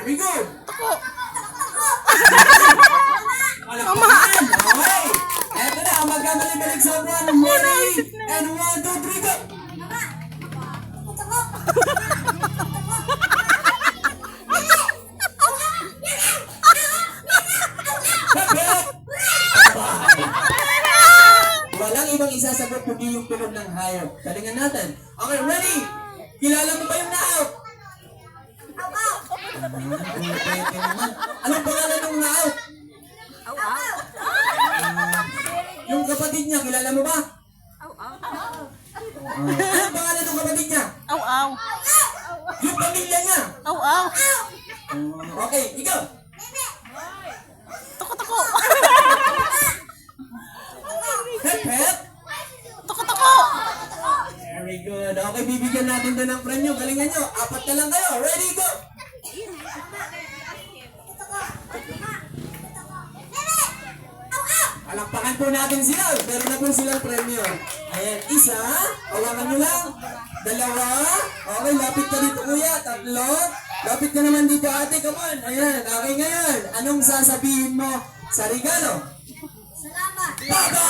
Very good. Tako. Palakpakan. Okay. Eto na, ang magkamali-balik sa buwan. Ready? And 1, 2, 3, go! Walang ibang isasagot kundi yung tunog ng hayop. Talingan natin. Okay, ready? Kilala mo ba yung na-out? Anong pangalan ng na-out? Yung kapatid niya, kilala mo ba? Anong pangalan ng kapatid niya? Aw. Yung pamilya niya? Aw. Okay, ikaw. Tako. Hep, hep. Tako. Very good. Okay, bibigyan natin doon ng premyo. Galingan nyo. 4 na lang kayo. Ready, go! Palakpakan po natin sila. Meron na po silang premyo. Ayan, 1. Hawakan nyo lang. 2. Okay, lapit ka dito kuya. 3. Lapit ka naman dito ate. Come on. Ayan, okay ngayon. Anong sasabihin mo sa regalo? Salamat. Bye-bye!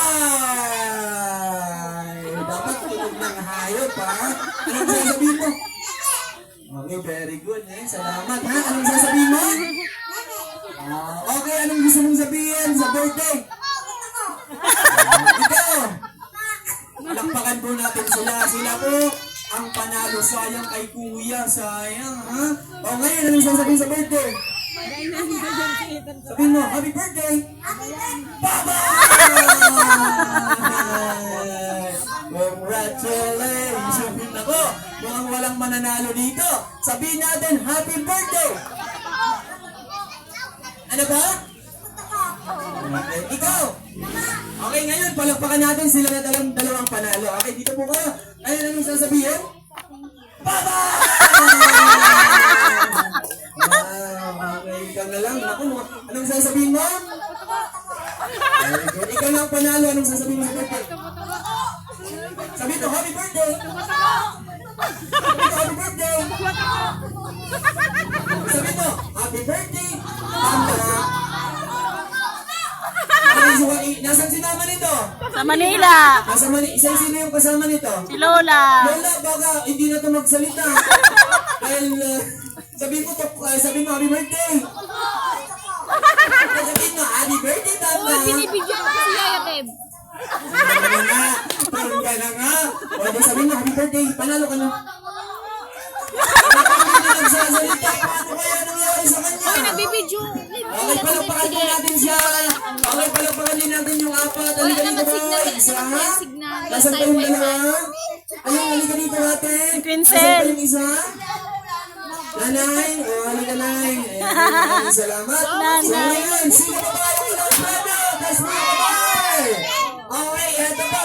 Dapat tulog ng hayop, ha? Anong sasabihin mo? Okay, very good. Salamat, ha? Anong sasabihin mo? Okay, anong gusto mong sabihin sa birthday? Ikaw! Palakpakan po natin sila. Sila po ang panalo. Sayang kay kuya. Sayang, ha? O ngayon, anong sasabihin sa birthday? Sabihin mo, happy birthday! Bye-bye! Congratulations! Sabihin ako, mukhang walang mananalo dito. Sabihin natin, happy birthday! Ano ba? Okay, ikaw! Okay, ngayon, palakpakan natin sila na dalawang panalo. Okay, dito po kayo. Ayun, anong sasabihin? Bye-bye! Okay, ikaw na lang. Naku, anong sasabihin mo? Ikaw lang panalo. Anong sasabihin mo sa birthday? Sabihin to, happy birthday! Happy birthday! Sabihin to, happy birthday! Nasaan si mama nito? Sa Manila. Nasa Manila. Sino yung kasama nito? Si Lola. Lola, baka hindi na ito magsalita. Dahil, sabihin mo happy birthday. Sabihin mo, happy birthday, tata. Binibigyan ko si Yaya Beb. Parang ka na nga. O, sabihin mo, happy birthday. Panalo ka na. Nagsasalita. Paano kaya nangyari sa kanya? Nagbibidyo. Okay, palakpakan din natin siya. Okay, palakpakan din natin yung 4. Halika dito ba? Isa. Nasaan pa yung 2? Ayun, halika dito natin. Quinzel. Nasaan pa yung isa? Nanay. O, halika nanay. Maraming salamat. So ngayon, sino ba ba yung ilang premyo? That's me. Okay, eto pa.